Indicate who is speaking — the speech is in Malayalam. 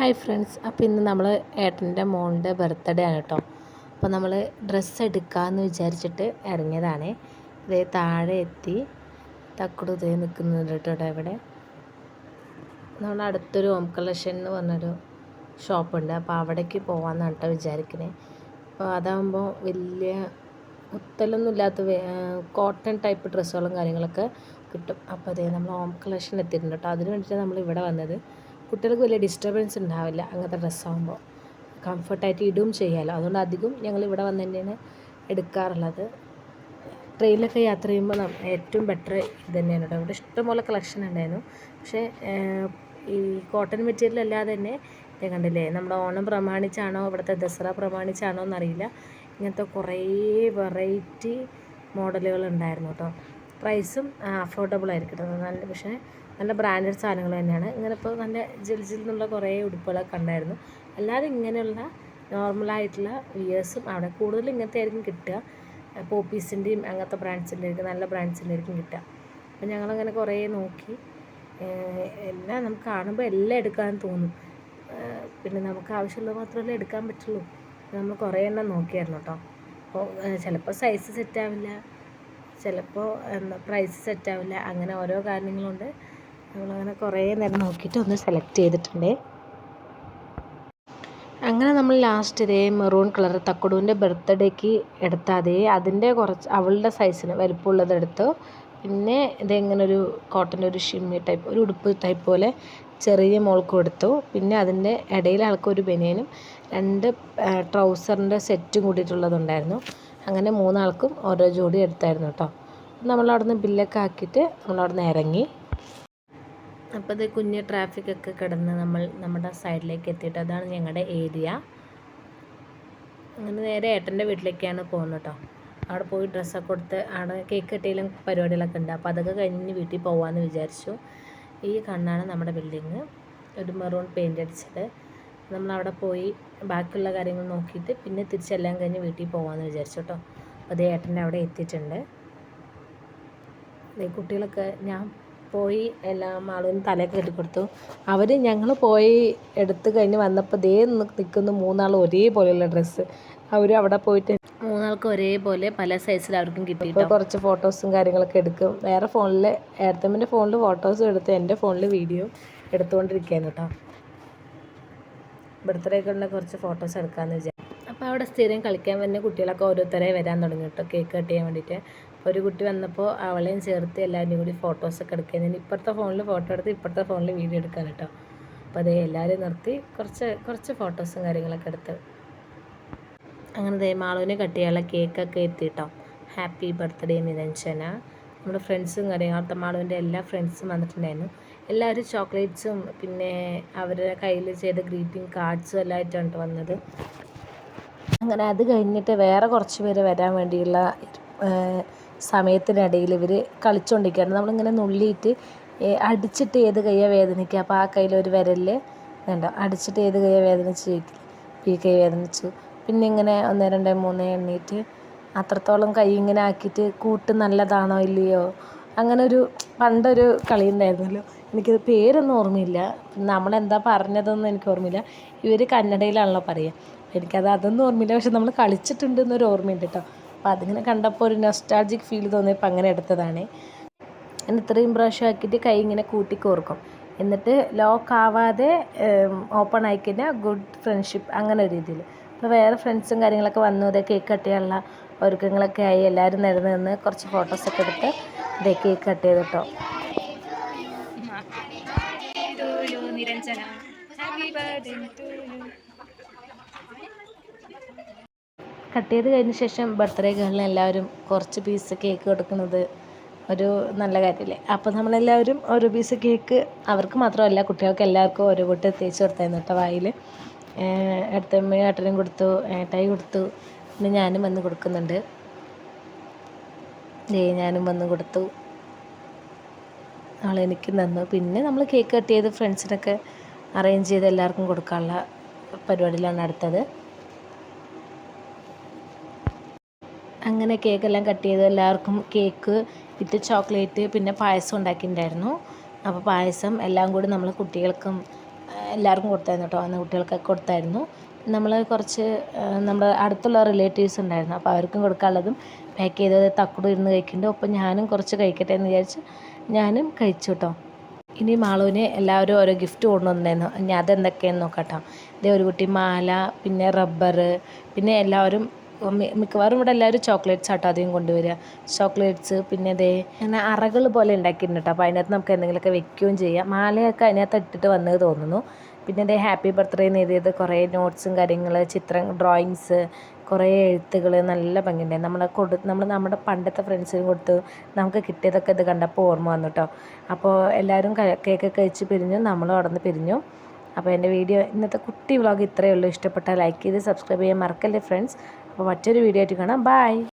Speaker 1: ഹായ് ഫ്രണ്ട്സ്, അപ്പോൾ ഇന്ന് നമ്മൾ ഏട്ടൻ്റെ മോളുടെ ബർത്ത്ഡേ ആണ് കേട്ടോ. അപ്പോൾ നമ്മൾ ഡ്രസ്സ് എടുക്കാമെന്ന് വിചാരിച്ചിട്ട് ഇറങ്ങിയതാണ്. ഇതേ താഴെ എത്തി തക്കുടു ഇതേ നിൽക്കുന്നുണ്ട് കേട്ടോ. ഇവിടെ നമ്മുടെ അടുത്തൊരു ഹോം കളക്ഷൻ എന്ന് പറഞ്ഞൊരു ഷോപ്പുണ്ട്. അപ്പോൾ അവിടേക്ക് പോകാമെന്നാണ് കേട്ടോ വിചാരിക്കുന്നത്. അപ്പോൾ അതാകുമ്പോൾ വലിയ മുത്തലൊന്നും ഇല്ലാത്ത കോട്ടൺ ടൈപ്പ് ഡ്രസ്സുകളും കാര്യങ്ങളൊക്കെ കിട്ടും. അപ്പോൾ അതേ നമ്മൾ ഹോം കളക്ഷൻ എത്തിയിട്ടുണ്ട് കേട്ടോ. അതിന് വേണ്ടിയിട്ടാണ് നമ്മൾ ഇവിടെ വന്നത്. കുട്ടികൾക്ക് വലിയ ഡിസ്റ്റർബൻസ് ഉണ്ടാവില്ല, അങ്ങനത്തെ ഡ്രസ്സാകുമ്പോൾ കംഫർട്ടായിട്ട് ഇടും ചെയ്യാമല്ലോ. അതുകൊണ്ട് അധികം ഞങ്ങൾ ഇവിടെ വന്ന് തന്നെയാണ് എടുക്കാറുള്ളത്. ട്രെയിനിലൊക്കെ യാത്ര ചെയ്യുമ്പോൾ ഏറ്റവും ബെറ്റർ ഇത് തന്നെയാണ് കേട്ടോ. ഇവിടെ ഇഷ്ടംപോലെ കളക്ഷൻ ഉണ്ടായിരുന്നു. പക്ഷേ ഈ കോട്ടൺ മെറ്റീരിയൽ അല്ലാതെ തന്നെ കണ്ടില്ലേ, നമ്മുടെ ഓണം പ്രമാണിച്ചാണോ ഇവിടുത്തെ ദസറ പ്രമാണിച്ചാണോ എന്നറിയില്ല, ഇങ്ങനത്തെ കുറേ വെറൈറ്റി മോഡലുകൾ ഉണ്ടായിരുന്നു കേട്ടോ. പ്രൈസും അഫോർഡബിൾ ആയിരിക്കും കേട്ടോ. നല്ല പക്ഷേ നല്ല ബ്രാൻഡഡ് സാധനങ്ങൾ തന്നെയാണ്. ഇങ്ങനെ ഇപ്പോൾ നല്ല ജിൽ എന്നുള്ള കുറേ ഉടുപ്പുകളൊക്കെ ഉണ്ടായിരുന്നു. അല്ലാതെ ഇങ്ങനെയുള്ള നോർമലായിട്ടുള്ള വിയേഴ്സും അവിടെ കൂടുതലും ഇങ്ങനത്തെ ആയിരിക്കും കിട്ടുക. പോപ്പീസിൻ്റെയും അങ്ങനത്തെ ബ്രാൻഡ്സിൻ്റെ ആയിരിക്കും, നല്ല ബ്രാൻഡ്സിൻ്റെ ആയിരിക്കും കിട്ടുക. അപ്പോൾ ഞങ്ങളങ്ങനെ കുറേ നോക്കി. എല്ലാം നമുക്ക് കാണുമ്പോൾ എല്ലാം എടുക്കാൻ തോന്നും. പിന്നെ നമുക്ക് ആവശ്യമുള്ളത് മാത്രമല്ലേ എടുക്കാൻ പറ്റുള്ളൂ. നമ്മൾ കുറേ എണ്ണം നോക്കിയായിരുന്നു കേട്ടോ. അപ്പോൾ ചിലപ്പോൾ സൈസ് സെറ്റാവില്ല, ചിലപ്പോൾ പ്രൈസ് സെറ്റാവില്ല, അങ്ങനെ ഓരോ കാരണങ്ങളുണ്ട്. നമ്മളങ്ങനെ കുറേ നേരം നോക്കിയിട്ട് ഒന്ന് സെലക്ട് ചെയ്തിട്ടുണ്ട്. അങ്ങനെ നമ്മൾ ലാസ്റ്റ് ഇതേ മെറൂൺ കളർ തക്കുടുവിൻ്റെ ബർത്ത്ഡേക്ക് എടുത്ത അതിൻ്റെ കുറച്ച് അവളുടെ സൈസിന് വലിപ്പമുള്ളത് എടുത്തു. പിന്നെ ഇതെങ്ങനെ ഒരു കോട്ടൻ്റെ ഒരു ഷിമ്മി ടൈപ്പ് ഒരു ഉടുപ്പ് ടൈപ്പ് പോലെ ചെറിയ മോൾക്കും എടുത്തു. പിന്നെ അതിൻ്റെ ഇടയിൽ ആൾക്കൊരു ബനിയനും 2 ട്രൗസറിൻ്റെ സെറ്റും കൂടിയിട്ടുള്ളതുണ്ടായിരുന്നു. അങ്ങനെ 3 ആൾക്കും ഓരോ ജോഡി എടുത്തായിരുന്നു കേട്ടോ. നമ്മളവിടുന്ന് ബില്ലൊക്കെ ആക്കിയിട്ട് നമ്മളവിടുന്ന് ഇറങ്ങി. അപ്പോൾ ഇത് കുഞ്ഞ് ട്രാഫിക്കൊക്കെ കിടന്ന് നമ്മുടെ സൈഡിലേക്ക് എത്തിയിട്ട് അതാണ് ഞങ്ങളുടെ ഏരിയ. അങ്ങനെ നേരെ ഏട്ടൻ്റെ വീട്ടിലേക്കാണ് പോകുന്നത് കേട്ടോ. അവിടെ പോയി ഡ്രസ്സൊക്കെ കൊടുത്ത് അവിടെ കേക്ക് കട്ടിയിലും പരിപാടികളൊക്കെ ഉണ്ട്. അപ്പോൾ അതൊക്കെ കഴിഞ്ഞ് വീട്ടിൽ പോകാമെന്ന് വിചാരിച്ചു. ഈ കണ്ണാണ് നമ്മുടെ ബിൽഡിങ്, ഒരു മെറൂൺ പെയിൻ്റ് അടിച്ചത്. നമ്മളവിടെ പോയി ബാക്കിയുള്ള കാര്യങ്ങൾ നോക്കിയിട്ട് പിന്നെ തിരിച്ചെല്ലാം കഴിഞ്ഞ് വീട്ടിൽ പോകാമെന്ന് വിചാരിച്ചു കേട്ടോ. അപ്പോൾ അതേ ഏട്ടൻ്റെ അവിടെ എത്തിയിട്ടുണ്ട്. കുട്ടികളൊക്കെ ഞാൻ പോയി എല്ലാം ആളും തലയൊക്കെ കെട്ടിക്കൊടുത്തു. ഞങ്ങൾ പോയി എടുത്തു കഴിഞ്ഞ് വന്നപ്പോൾ നിൽക്കുന്ന 3 ആൾ ഒരേപോലെയുള്ള ഡ്രസ്സ്. അവിടെ പോയിട്ട് 3 ആൾക്കും ഒരേപോലെ പല സൈസിൽ അവർക്കും കിട്ടി. ഇപ്പോൾ കുറച്ച് ഫോട്ടോസും കാര്യങ്ങളൊക്കെ എടുക്കും. വേറെ ഫോണിൽ ഏട്ടത്തമ്മൻ്റെ ഫോണിൽ ഫോട്ടോസും എടുത്ത് എൻ്റെ ഫോണിൽ വീഡിയോ എടുത്തുകൊണ്ടിരിക്കുകയാണ് കേട്ടോ. ബർത്ത്ഡേക്കുള്ള കുറച്ച് ഫോട്ടോസ് എടുക്കാമെന്ന് വിചാരിച്ചു. അപ്പോൾ അവിടെ സ്ഥിരം കളിക്കാൻ വരുന്ന കുട്ടികളൊക്കെ ഓരോരുത്തരെ വരാൻ തുടങ്ങി കേട്ടോ, കേക്ക് കട്ട് ചെയ്യാൻ വേണ്ടിയിട്ട്. ഒരു കുട്ടി വന്നപ്പോൾ അവളെയും ചേർത്ത് എല്ലാവരും കൂടി ഫോട്ടോസൊക്കെ എടുക്കാൻ ഇപ്പുറത്തെ ഫോണിൽ ഫോട്ടോ എടുത്ത് ഇപ്പുറത്തെ ഫോണിൽ വീഡിയോ എടുക്കാൻ കേട്ടോ. അപ്പോൾ അതേ എല്ലാവരും നിർത്തി കുറച്ച് ഫോട്ടോസും കാര്യങ്ങളൊക്കെ എടുത്ത് അങ്ങനെ മാളുവിനെ കട്ട് ചെയ്യാനുള്ള കേക്കൊക്കെ എത്തി കേട്ടോ. Happy birthday Niranjana. നമ്മുടെ ഫ്രണ്ട്സും കാര്യങ്ങളൊക്കെ മാളുവിൻ്റെ എല്ലാ ഫ്രണ്ട്സും വന്നിട്ടുണ്ടായിരുന്നു. എല്ലാവരും ചോക്ലേറ്റ്സും പിന്നെ അവരുടെ കയ്യിൽ ചെയ്ത ഗ്രീറ്റിംഗ് കാർഡ്സും എല്ലാം ആയിട്ടാണ് വന്നത്. അങ്ങനെ അത് കഴിഞ്ഞിട്ട് വേറെ കുറച്ച് പേര് വരാൻ വേണ്ടിയുള്ള സമയത്തിനിടയിൽ ഇവർ കളിച്ചുകൊണ്ടിരിക്കുകയാണ്. നമ്മളിങ്ങനെ നുള്ളിയിട്ട് അടിച്ചിട്ട് ഏത് കയ്യെ വേദനിക്കുക, അപ്പോൾ ആ കയ്യിലൊരു വിരലിൽ വേണ്ട അടിച്ചിട്ട് ഏത് കയ്യെ വേദനിച്ച് ഈ കൈ വേദനിച്ചു. പിന്നെ ഇങ്ങനെ 1 2 3 എണ്ണീറ്റ് അത്രത്തോളം കൈ ഇങ്ങനെ ആക്കിയിട്ട് കൂട്ട് നല്ലതാണോ ഇല്ലയോ, അങ്ങനെ ഒരു പണ്ടൊരു കളി ഉണ്ടായിരുന്നല്ലോ. എനിക്കത് പേരൊന്നും ഓർമ്മയില്ല, നമ്മളെന്താ പറഞ്ഞതൊന്നും എനിക്ക് ഓർമ്മയില്ല. ഇവർ കന്നഡയിലാണല്ലോ പറയുക, അതൊന്നും ഓർമ്മയില്ല. പക്ഷെ നമ്മൾ കളിച്ചിട്ടുണ്ടെന്നൊരു ഓർമ്മയുണ്ട് കേട്ടോ. അപ്പോൾ അതിങ്ങനെ കണ്ടപ്പോൾ ഒരു നൊസ്റ്റാൾജിക് ഫീൽ തോന്നിയപ്പോൾ അങ്ങനെ എടുത്തതാണ്. ഞാൻ ഇത്രയും പ്രാവശ്യം ആക്കിയിട്ട് കൈ ഇങ്ങനെ കൂട്ടി കോർക്കും, എന്നിട്ട് ലോക്ക് ആവാതെ ഓപ്പൺ ആയിക്കഴിഞ്ഞാൽ ഗുഡ് ഫ്രണ്ട്ഷിപ്പ് അങ്ങനെ ഒരു രീതിയിൽ. അപ്പോൾ വേറെ ഫ്രണ്ട്സും കാര്യങ്ങളൊക്കെ വന്നു. ഇതേ കേക്ക് കട്ട് ചെയ്യാനുള്ള ഒരുക്കങ്ങളൊക്കെ ആയി. എല്ലാവരും നിന്ന് കുറച്ച് ഫോട്ടോസൊക്കെ എടുത്ത് ഇതേ കേക്ക് കട്ട് ചെയ്ത് കേട്ടോ. കട്ട് ചെയ്ത് കഴിഞ്ഞ ശേഷം ബർത്ത്ഡേ ഗേളിന് എല്ലാവരും കുറച്ച് പീസ് കേക്ക് കൊടുക്കുന്നത് ഒരു നല്ല കാര്യമല്ലേ. അപ്പോൾ നമ്മളെല്ലാവരും ഓരോ പീസ് കേക്ക് അവർക്ക് മാത്രമല്ല കുട്ടികൾക്ക് എല്ലാവർക്കും ഓരോ കൂട്ട് തേച്ച് കൊടുത്തായിരുന്നു കേട്ടോ വായിൽ. ഏട്ടത്തമ്മയും ഏട്ടനും കൊടുത്തു, ഏട്ടായി കൊടുത്തു, പിന്നെ ഞാനും വന്ന് കൊടുക്കുന്നുണ്ട്. ഞാനും വന്ന് കൊടുത്തു, ആളെനിക്ക് തന്നു. പിന്നെ നമ്മൾ കേക്ക് കട്ട് ചെയ്ത് ഫ്രണ്ട്സിനൊക്കെ അറേഞ്ച് ചെയ്ത് എല്ലാവർക്കും കൊടുക്കാനുള്ള പരിപാടിയിലാണ് അടുത്തത്. അങ്ങനെ കേക്കെല്ലാം കട്ട് ചെയ്ത് എല്ലാവർക്കും കേക്ക് വിത്ത് ചോക്ലേറ്റ് പിന്നെ പായസം ഉണ്ടാക്കിയിട്ടുണ്ടായിരുന്നു. അപ്പോൾ പായസം എല്ലാം കൂടി നമ്മൾ കുട്ടികൾക്കും എല്ലാവർക്കും കൊടുത്തായിരുന്നു കേട്ടോ. അന്ന് കുട്ടികൾക്കൊക്കെ കൊടുത്തായിരുന്നു. നമ്മൾ കുറച്ച് നമ്മുടെ അടുത്തുള്ള റിലേറ്റീവ്സ് ഉണ്ടായിരുന്നു. അപ്പോൾ അവർക്കും കൊടുക്കാനുള്ളതും പാക്ക് ചെയ്തത് തക്കുടും ഇരുന്ന് കഴിക്കുന്നുണ്ട്. ഒപ്പം ഞാനും കുറച്ച് കഴിക്കട്ടെ എന്ന് വിചാരിച്ച് ഞാനും കഴിച്ചു കേട്ടോ. ഇനി മാളുവിന് എല്ലാവരും ഓരോ ഗിഫ്റ്റ് കൊണ്ടുവന്നിരുന്നു. ഇനി അതെന്തൊക്കെയാണെന്ന് നോക്കാം കേട്ടോ. ഇതേ ഒരു കുട്ടി മാല, പിന്നെ റബ്ബർ, പിന്നെ എല്ലാവരും മിക്കവാറും ഇവിടെ എല്ലാവരും ചോക്ലേറ്റ്സ് ആട്ടോ അധികം കൊണ്ടുവരിക. ചോക്ലേറ്റ്സ്, പിന്നെ ഇതേ അങ്ങനെ അറകൾ പോലെ ഉണ്ടാക്കിയിട്ടുണ്ട് കേട്ടോ. അപ്പോൾ അതിനകത്ത് നമുക്ക് എന്തെങ്കിലുമൊക്കെ വെക്കുകയും ചെയ്യാം. മാലയൊക്കെ അതിനകത്ത് ഇട്ടിട്ട് വന്നത് തോന്നുന്നു. പിന്നെ ഇതേ ഹാപ്പി ബർത്ത്ഡേ എന്ന് എഴുതിയത് കുറേ നോട്ട്സും കാര്യങ്ങൾ, ഡ്രോയിങ്സ്, കുറേ എഴുത്തുകൾ, നല്ല ഭംഗിയുണ്ടായി. നമ്മൾ നമ്മുടെ പണ്ടത്തെ ഫ്രണ്ട്സിന് കൊടുത്തു. നമുക്ക് കിട്ടിയതൊക്കെ ഇത് കണ്ടപ്പോൾ ഓർമ്മ വന്നു കേട്ടോ. അപ്പോൾ എല്ലാവരും കേക്കൊക്കെ കഴിച്ച് പിരിഞ്ഞു, നമ്മളും അവിടെ നിന്ന് പിരിഞ്ഞു. അപ്പോൾ എൻ്റെ വീഡിയോ ഇന്നത്തെ കുട്ടി വ്ളോഗ് ഇത്രയേ ഉള്ളൂ. ഇഷ്ടപ്പെട്ടാൽ ലൈക്ക് ചെയ്ത് സബ്സ്ക്രൈബ് ചെയ്യാൻ മറക്കല്ലേ ഫ്രണ്ട്സ്. അപ്പോൾ മറ്റൊരു വീഡിയോ ആയിട്ട് കാണാം. ബൈ.